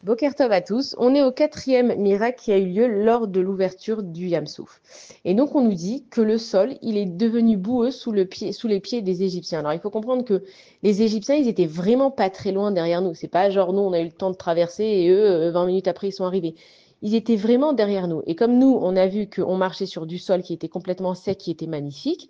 Boker Tov à tous. On est au quatrième miracle qui a eu lieu lors de l'ouverture du Yam Souf. Et donc, on nous dit que le sol, il est devenu boueux sous les pieds des Égyptiens. Alors, il faut comprendre que les Égyptiens, ils étaient vraiment pas très loin derrière nous. C'est pas genre nous, on a eu le temps de traverser et eux, 20 minutes après, ils sont arrivés. Ils étaient vraiment derrière nous. Et comme nous, on a vu qu'on marchait sur du sol qui était complètement sec, qui était magnifique,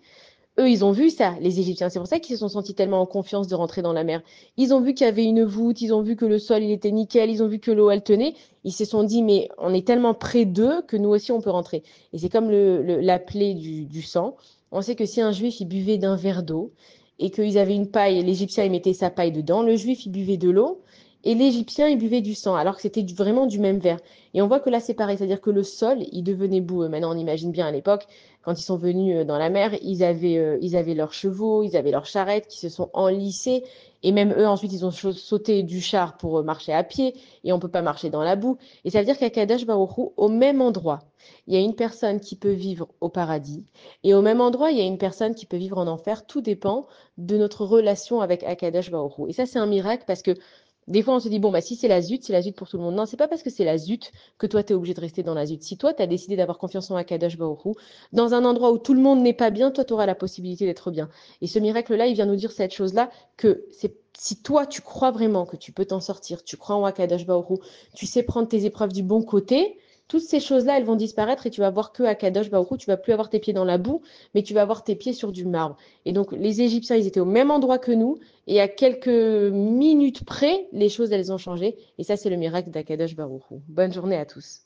eux, ils ont vu ça, les Égyptiens. C'est pour ça qu'ils se sont sentis tellement en confiance de rentrer dans la mer. Ils ont vu qu'il y avait une voûte, ils ont vu que le sol, il était nickel, ils ont vu que l'eau, elle tenait. Ils se sont dit, mais on est tellement près d'eux que nous aussi, on peut rentrer. Et c'est comme la plaie du sang. On sait que si un juif, il buvait d'un verre d'eau et qu'ils avaient une paille, l'Égyptien, il mettait sa paille dedans, le juif, il buvait de l'eau et l'Égyptien, il buvait du sang, alors que c'était vraiment du même verre. Et on voit que là, c'est pareil, c'est-à-dire que le sol, il devenait boueux. Maintenant, on imagine bien à l'époque, quand ils sont venus dans la mer, ils avaient leurs chevaux, ils avaient leurs charrettes qui se sont enlissées. Et même eux, ensuite, ils ont sauté du char pour marcher à pied. Et on ne peut pas marcher dans la boue. Et ça veut dire qu'à Kadesh Baruch Hu, au même endroit, il y a une personne qui peut vivre au paradis. Et au même endroit, il y a une personne qui peut vivre en enfer. Tout dépend de notre relation avec Akadosh Baruch Hu. Et ça, c'est un miracle parce que des fois, on se dit, bon, bah, si c'est la zut pour tout le monde. Non, c'est pas parce que c'est la zut que toi, tu es obligé de rester dans la zut. Si toi, tu as décidé d'avoir confiance en Akadosh Baruch Hu, dans un endroit où tout le monde n'est pas bien, toi, tu auras la possibilité d'être bien. Et ce miracle-là, il vient nous dire cette chose-là, que c'est si toi, tu crois vraiment que tu peux t'en sortir, tu crois en Akadosh Baruch Hu, tu sais prendre tes épreuves du bon côté, toutes ces choses-là, elles vont disparaître et tu vas voir que Akadosh Baruch Hu, tu vas plus avoir tes pieds dans la boue, mais tu vas avoir tes pieds sur du marbre. Et donc, les Égyptiens, ils étaient au même endroit que nous, et à quelques minutes près, les choses, elles ont changé. Et ça, c'est le miracle d'Akadosh Baruch Hu. Bonne journée à tous.